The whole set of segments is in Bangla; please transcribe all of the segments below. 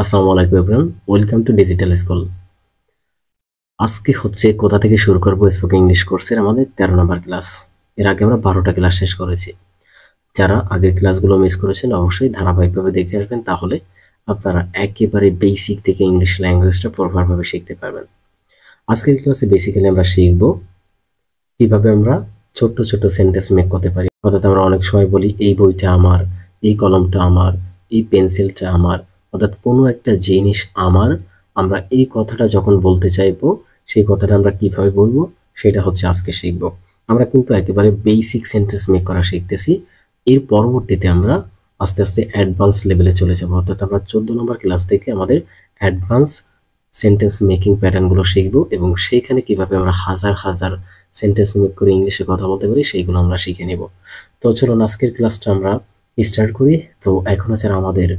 আসসালামু আলাইকুম everyone, welcome to digital school. আজকে হচ্ছে কোথা থেকে শুরু করব স্পোকেন ইংলিশ কোর্সের আমাদের 13 নম্বর ক্লাস। এর আগে আমরা 12টা ক্লাস শেষ করেছি। যারা আগের ক্লাসগুলো মিস করেছেন অবশ্যই ধারাবাহিকভাবে দেখে আসবেন, তাহলে আপনারা একেবারে বেসিক থেকে ইংলিশ ল্যাঙ্গুয়েজটা প্রপারভাবে শিখতে পারবেন। আজকের ক্লাসে বেসিক্যালি আমরা শিখব কিভাবে আমরা ছোট্ট ছোট্ট সেন্টেন্স মেক করতে পারি। অর্থাৎ আমরা অনেক সময় বলি এই বইটা আমার, এই কলমটা আমার, এই পেন্সিলটা আমার, অর্থাৎ কোনো একটা জিনিস আমার। আমরা এই কথাটা যখন বলতে চাইবো, সেই কথাটা আমরা কিভাবে বলবো সেটা হচ্ছে আজকে শিখব। আমরা কিন্তু একেবারে বেসিক সেন্টেন্স মেক করা শিখতেছি। এর পরবর্তীতে আমরা আস্তে আস্তে অ্যাডভান্স লেভেলে চলে যাব, অর্থাৎ আমরা 14 নম্বর ক্লাস থেকে আমাদের অ্যাডভান্স সেন্টেন্স মেকিং প্যাটার্নগুলো শিখব এবং সেইখানে কিভাবে আমরা হাজার হাজার সেন্টেন্স মেক করে ইংলিশে কথা বলতে পারি সেইগুলো আমরা শিখে নেব। তো চলুন আজকের ক্লাসটা আমরা স্টার্ট করি। তো এখনো যারা আমাদের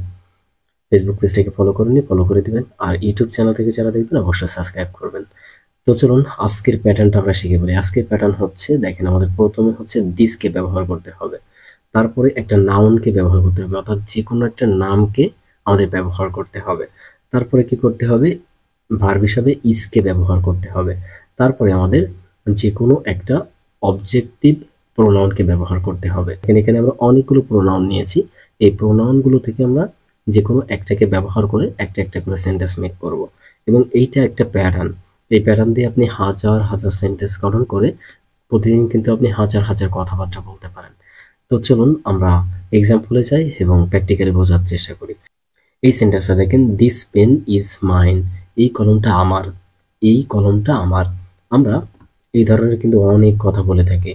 ফেসবুক পেজটাকে ফলো করেননি, ফলো করে দিবেন, আর ইউটিউব চ্যানেল থেকে যারা দেখবেন অবশ্যই সাবস্ক্রাইব করবেন। তো চলুন আজকের প্যাটার্নটা আমরা শিখে বলি। আজকের প্যাটার্ন হচ্ছে, দেখেন, আমাদের প্রথমে হচ্ছে দিসকে ব্যবহার করতে হবে, তারপরে একটা নাউনকে ব্যবহার করতে হবে, অর্থাৎ যে কোনো একটা নামকে আমাদের ব্যবহার করতে হবে। তারপরে কি করতে হবে, ভার্ব হিসাবে ইজকে ব্যবহার করতে হবে। তারপরে আমাদের যে কোনো একটা অবজেক্টিভ প্রোনাউনকে ব্যবহার করতে হবে। এখানে আমরা অনেকগুলো প্রোনাউন নিয়েছি। এই প্রোনাউনগুলো থেকে আমরা যে কোনো একটাকে ব্যবহার করে একটা একটা করে সেন্টেন্স মেক করব, এবং এইটা একটা প্যাটার্ন। এই প্যাটার্ন দিয়ে আপনি হাজার হাজার সেন্টেন্স গঠন করে প্রতিদিন কিন্তু আপনি হাজার হাজার কথাবার্তা বলতে পারেন। তো চলুন আমরা এক্সাম্পলে যাই এবং প্র্যাকটিক্যালি বোঝার চেষ্টা করি। এই সেন্টেন্সটা দেখেন, দিস পেন ইজ মাইন। এই কলমটা আমার, এই কলমটা আমার। আমরা এই ধরনের কিন্তু অনেক কথা বলে থাকি।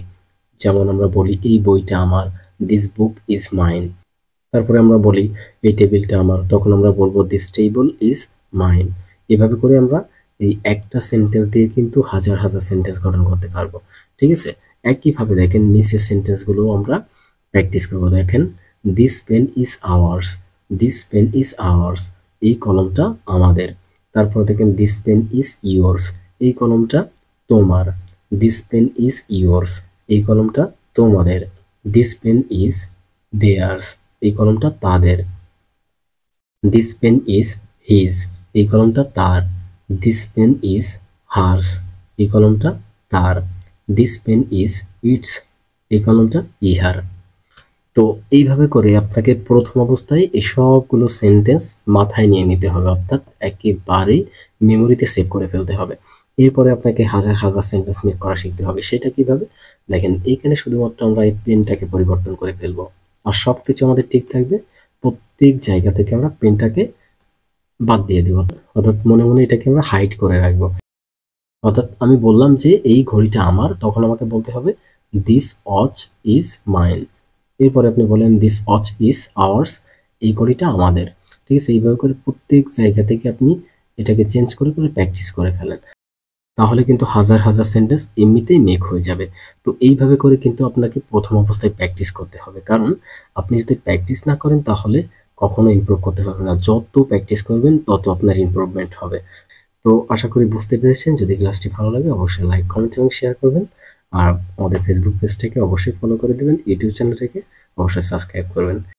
যেমন আমরা বলি এই বইটা আমার, দিস বুক ইজ মাইন। তারপরে আমরা বলি এই টেবিলটা আমার, তখন আমরা বলবো দিস টেবিল ইজ মাইন। এভাবে করে আমরা এই একটা সেন্টেন্স দিয়ে কিন্তু হাজার হাজার সেন্টেন্স গঠন করতে পারবো। ঠিক আছে, একইভাবে দেখেন নিচের সেন্টেন্সগুলো আমরা প্র্যাকটিস করবো। দেখেন, this pen is ours, this pen is ours. এই কলমটা আমাদের। তারপর দেখেন দিস পেন ইজ ইয়োর্স, এই কলমটা তোমার। দিস পেন ইজ ইয়োর্স, এই কলমটা তোমাদের। দিস পেন ইজ দেয়ার্স, এই কলমটা তাদের। দিস পেন ইজ হিজ, এই কলমটা তার। দিস পেন ইজ হার্স, এই কলমটা তার। দিস পেন ইজ ইটস, এই কলমটা ইহার। তো এইভাবে করে আপনাকে প্রথম অবস্থায় এই সবগুলো সেন্টেন্স মাথায় নিয়ে নিতে হবে, অর্থাৎ একেবারেই মেমোরিতে সেভ করে ফেলতে হবে। এরপরে আপনাকে হাজার হাজার সেন্টেন্স মেক করা শিখতে হবে। সেটা কিভাবে, দেখেন এইখানে শুধুমাত্র আমরা এই পেনটাকে পরিবর্তন করে ফেলবো, আর সবকিছু আমাদের ঠিক থাকবে। প্রত্যেক জায়গা থেকে আমরা পেনটাকে বাদ দিয়ে দিব, অর্থাৎ মনে মনে এটাকে আমরা হাইড করে রাখবো। অর্থাৎ আমি বললাম যে এই ঘড়িটা আমার, তখন আমাকে বলতে হবে দিস ওয়াচ ইজ মাইন। এরপরে আপনি বলেন দিস ওয়াচ ইজ আওয়ার্স, এই ঘড়িটা আমাদের। ঠিক আছে, এইভাবে করে প্রত্যেক জায়গা থেকে আপনি এটাকে চেঞ্জ করে করে প্র্যাকটিস করে ফেলেন, তাহলে কিন্তু হাজার হাজার সেন্টেন্স এমনিতেই মেক হয়ে যাবে। তো এইভাবে করে কিন্তু আপনাকে প্রথম অবস্থায় প্র্যাকটিস করতে হবে, কারণ আপনি যদি প্র্যাকটিস না করেন তাহলে কখনো ইমপ্রুভ করতে পারবেন না। যত প্র্যাকটিস করবেন তত আপনার ইমপ্রুভমেন্ট হবে। তো আশা করি বুঝতে পেরেছেন। যদি ক্লাসটি ভালো লাগে অবশ্যই লাইক, কমেন্ট এবং শেয়ার করবেন, আর আমাদের ফেসবুক পেজটাকে অবশ্যই ফলো করে দেবেন, ইউটিউব চ্যানেলটাকে অবশ্যই সাবস্ক্রাইব করবেন।